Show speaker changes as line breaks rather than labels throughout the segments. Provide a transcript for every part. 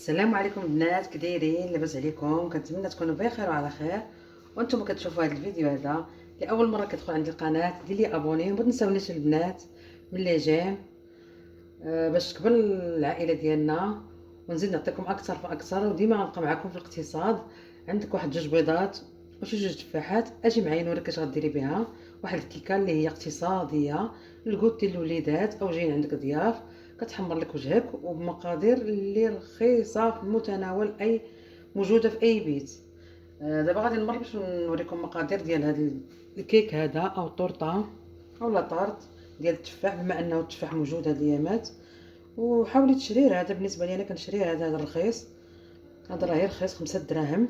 السلام عليكم البنات، كي دايرين؟ لاباس عليكم؟ كنتمنى تكونوا بخير وعلى خير. وانتم كتشوفوا هذا الفيديو هذا لاول مره كتدخل عند القناه، دير لي ابوني وما تنساونيش البنات من لي جيم باش تكبر العائله ديالنا ونزيد نعطيكم اكثر فاكثر. وديما غنبقى معكم في الاقتصاد. عندك واحد جوج بيضات وشي جوج تفاحات، اجي معايا نوريك اش غديري بها. واحد الكيكه اللي هي اقتصاديه للكوت ديال الوليدات او جايين عندك ضياف، كتحمر لك وجهك وبمقادير اللي رخيصه في المتناول، اي موجوده في اي بيت. دابا غادي نمر باش نوريكم مقادير ديال هذا الكيك هذا او طورطه او لا طارت ديال التفاح، بما انه التفاح موجود هاد الايامات. وحاولي تشريه، هذا بالنسبه لي انا كنشريه، هذا رخيص، هذا راه رخيص 5 دراهم.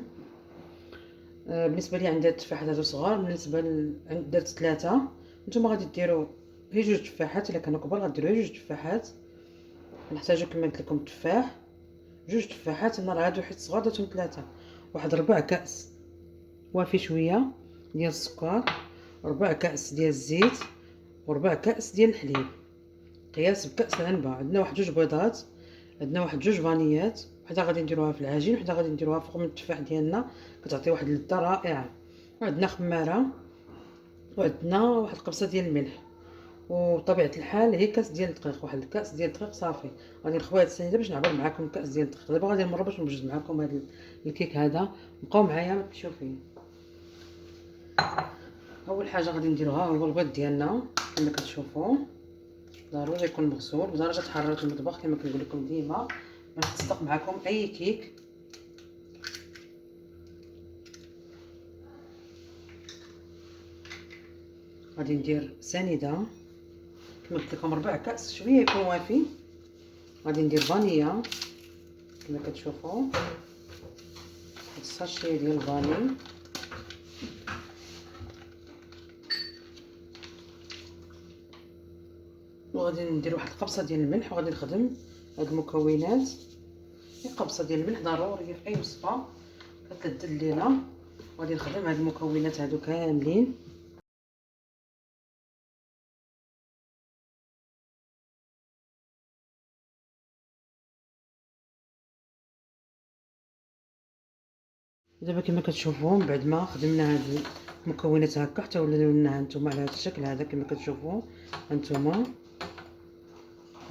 بالنسبه لي عندي التفاحات هادو صغار، بالنسبه درت 3. نتوما غادي ديروا هي جوج تفاحات، الا كانوا كبار غديروا هي جوج تفاحات. نحتاجو كما قلت لكم تفاح، جوج تفاحات، انا راه هادو حيت صغار درتهم 3. واحد 4 كأس وافي شويه ديال السكر، 4 كأس ديال الزيت، و4 كأس ديال الحليب، قياس بكأس العنبه. عندنا واحد جوج بيضات، عندنا واحد جوج فانيات، وحده غادي نديروها في العجين وحده غادي نديروها فوق من التفاح ديالنا، كتعطي واحد اللذه رائعه. وعندنا خماره، وعندنا واحد القبصه ديال الملح، وبطبيعه الحال هي كاس ديال الدقيق، واحد الكاس ديال الدقيق صافي. غادي نخوي هاد السنيده باش نعبر معكم كاس ديال الدقيق. دابا غادي نمر باش نوجد معكم هاد الكيك هذا. بقاو معايا ما تمشيو فيه. اول حاجه غادي نديروها هو البيض ديالنا، كما كتشوفوا ضروري يكون مغسول بدرجه حراره المطبخ كما كنقول لكم ديما باش تصدق معكم اي كيك. غادي ندير سنيده كما قلت لكم 4 كأس، شويه يكون وافي. غادي ندير فانيلا كما كتشوفوا، واحد الساشي ديال الفاني، وغادي ندير واحد القبصه ديال الملح. وغادي نخدم هاد المكونات، قبصه ديال الملح ضروريه في اي وصفه كتلذ لينا. وغادي نخدم هاد المكونات هادو كاملين. دابا كما كتشوفوا من بعد ما خدمنا هاد المكونات هكا حتى ولاو لنا هانتوما على هاد الشكل هذا كما كتشوفوا هانتوما،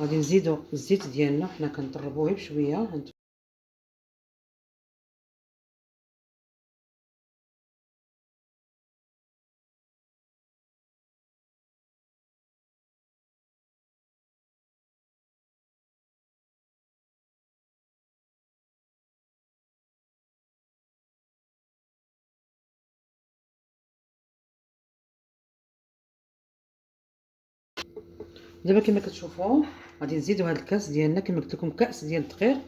غادي نزيدوا الزيت ديالنا، حنا كنطربوه بشويه هانتوما. دابا كما كتشوفوا غادي نزيدوا هاد الكاس ديالنا، كما قلت لكم كاس ديال الدقيق،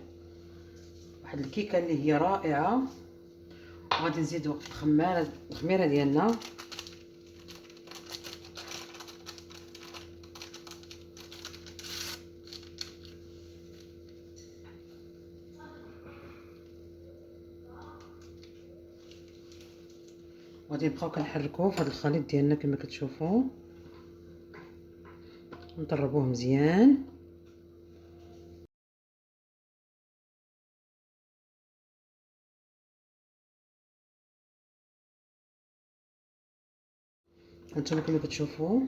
واحد الكيكه اللي هي رائعه. وغادي نزيدوا الخميره ديالنا، وغادي نبقاو كنحركوه في هذا الخليط ديالنا كما كتشوفوا، نطربوه مزيان. هانتوما كما كتشوفوا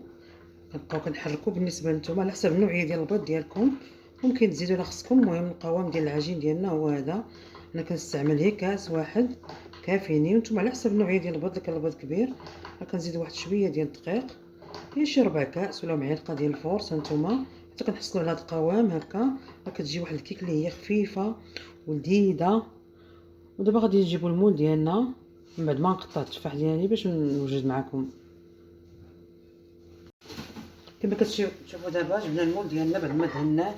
كنبقاو كنحركوا. بالنسبه لنتوما على حسب النوعيه ديال البيض ديالكم ممكن تزيدوا لا خصكم. المهم القوام ديال العجين ديالنا هو هذا، انا كنستعمل هي كاس واحد كافيني. وانتم على حسب النوعيه ديال البيض، كان البيض كبير كنزيد واحد شويه ديال الدقيق، هي شي 4 كأس ولا معلقه ديال الفورس هانتوما، حتى كنحصلوا على هذا القوام هكا. كتجي واحد الكيك اللي هي خفيفه ولذيذه. ودابا غادي نجيبوا المول ديالنا من بعد ما نقطع التفاح ديالي باش نوجد معكم. كما كتشوفوا دابا جبنا المول ديالنا بعد ما دهناه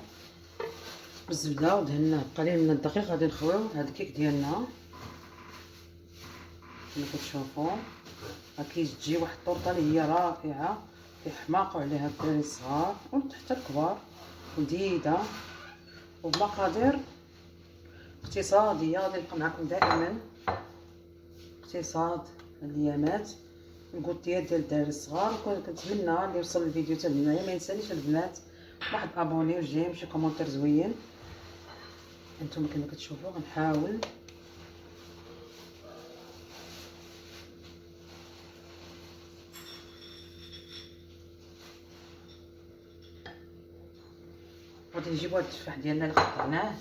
بالزبده ودهناه بقليل من الدقيق. غادي نخويو هاد الكيك ديالنا كما كتشوفوا. كتجي واحد الطورطه اللي هي رائعه، كيحماقوا عليها الدراري الصغار وحتى الكبار، ولذيذه وبمقادير اقتصاديه. غادي نبقى معكم دائما اقتصاد الايامات، الكوتيات ديال الدراري الصغار. كنتمنى اللي يوصل الفيديو حتى لهنايا ما ينسانيش البنات واحد ابوني وجيم شي كومونتير زوين. انتم كما كتشوفوا غنحاول غادي نجيبو هاد التفاح ديالنا اللي قطعناه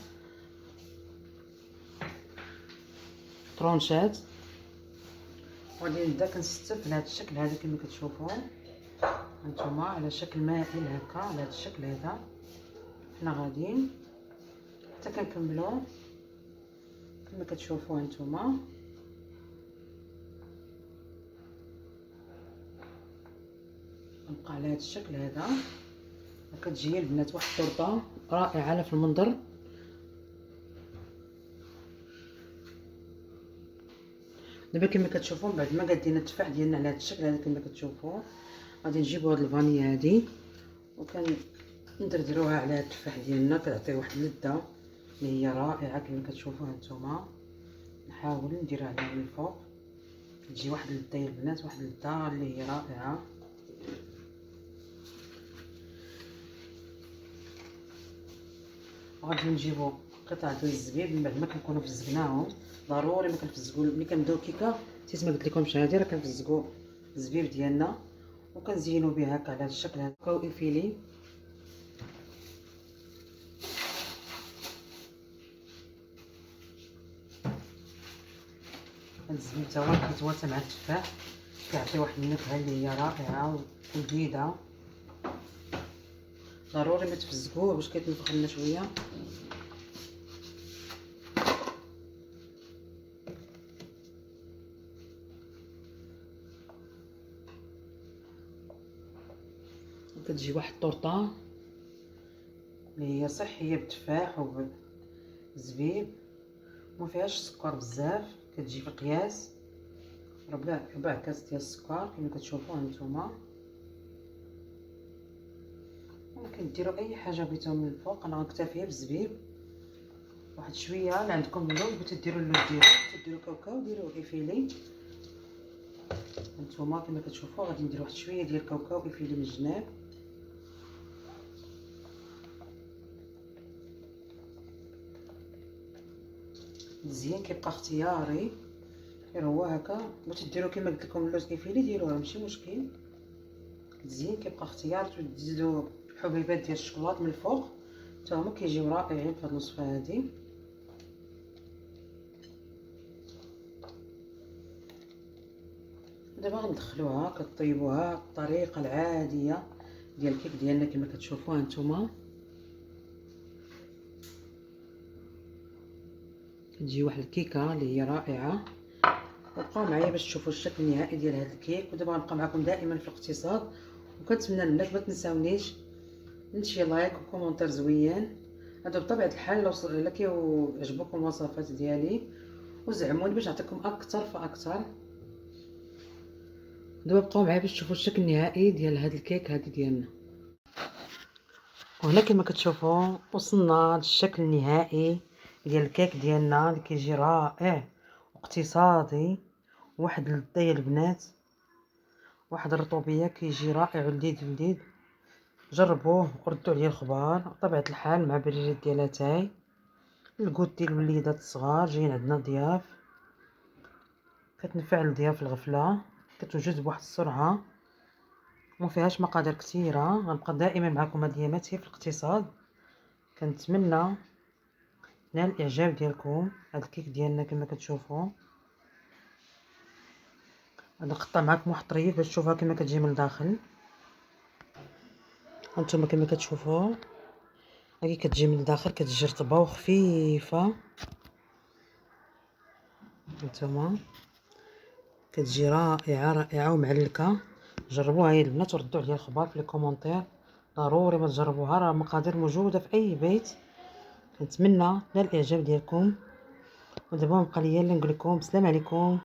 طرونشات، وغادي نبدا كنستف بهذا الشكل هذا كما كتشوفوا هانتوما، على شكل مائل هكا، على هذا الشكل هذا. حنا غاديين حتى كنكملو كما كتشوفوا هانتوما. غنبقى على هذا الشكل هذا. كتجي البنات واحد الطورطه رائعه في المنظر. دابا كما كتشوفوا بعد ما قادينا التفاح ديالنا على هذا الشكل هذا كما كتشوفوا، غادي نجيبوا هاد الفانيا هادي وكندردروها على هاد التفاح ديالنا، كتعطي واحد اللذه اللي هي رائعه كما كتشوفوا هانتوما. نحاول نديرها عليها من الفوق، كتجي واحد اللذه يا البنات، واحد اللذه اللي هي رائعه. وغادي نجيبو قطعه ديال الزبيب من بعد ما كنكونوا فزقناهم. ضروري ما كنفزقوا ملي كنبداو الكيكه، حيت ما قلت لكمش هادي راه كنفزقوا الزبيب ديالنا وكنزينوا به هكا على هذا الشكل هذا وإفيلي. هاد الزبيب تا هو كيتواتى مع التفاح، كيعطي واحد النكهه اللي هي رائعه ولذيذه. ضروري ما تفزقوه باش كيتنفخ لنا شويه. كتجي واحد الطورطه اللي هي صحيه بالتفاح وبالزبيب، ما فيهاش سكر بزاف، كتجي في القياس ربع كاس ديال السكر كما كتشوفوا هانتوما. ممكن ديروا اي حاجه بغيتو من الفوق، انا غنكتفي بالزبيب واحد شويه. اللي عندكم اللوز بغيتو ديروا اللوز ديروا كاوكاو، ديروا ايفيلي هانتوما كما كتشوفوا. غادي ندير واحد شويه ديال كاوكاو ايفيلي من الجناب. مزيان كيبقى اختياري، غير هو هكا. بغيتو ديروا كما قلت لكم اللوز ايفيلي ديروها ماشي مشكل، مزيان كيبقى اختيار. تزيدوا حبيبات ديال الشكلاط من الفوق حتى هما كيجيو رائعين في هاد الوصفه هادي. دابا غندخلوها كطيبوها بالطريقه العاديه ديال الكيك ديالنا كما كتشوفوا هانتوما. كتجي واحد الكيكه اللي هي رائعه. وبقاو معايا باش تشوفوا الشكل النهائي ديال هذا الكيك. ودابا غنبقى معكم دائما في الاقتصاد، وكنتمنى البنات ما تنساونيش من شي لايك وكومونتير زوين. هذا بطبيعه الحال الا كيعجبوكم الوصفات ديالي وزعموني باش نعطيكم اكثر فاكثر. دابا بقاو معايا باش تشوفوا الشكل النهائي ديال هذا الكيك هذه ديالنا. وهنا كما كتشوفوا وصلنا للشكل النهائي ديال الكيك ديالنا اللي كيجي رائع واقتصادي، واحد اللذه يا البنات، واحد الرطوبيه كيجي رائع ولذيذ لذيذ. جربوه وردوا عليا الخبار. بطبيعه الحال مع بريرات ديال اتاي الكوت ديال الوليدات الصغار. جايين عندنا ضياف، كتنفع الضياف الغفله، كتوجد بواحد السرعه، ما فيهاش مقادير كثيره. غنبقى دائما معكم هاد الايامات في الاقتصاد. كنتمنى نال الاعجاب ديالكم. هاد الكيك ديالنا كما كتشوفوا غادي نقطع معكم واحد الطريف باش تشوفوها كما كتجي من الداخل. هانتوما كما كتشوفوا هاكي كتجي من الداخل، كتجي رطبه وخفيفه. هانتوما كتجي رائعه رائعه ومعلكه. جربوها يا البنات وردوا عليا الخبر في الكومونتير. ضروري ما تجربوها، راه مقادير موجوده في اي بيت. كنتمنى نال الاعجاب ديالكم. ودابا بقى ليا اللي نقول لكم السلام عليكم.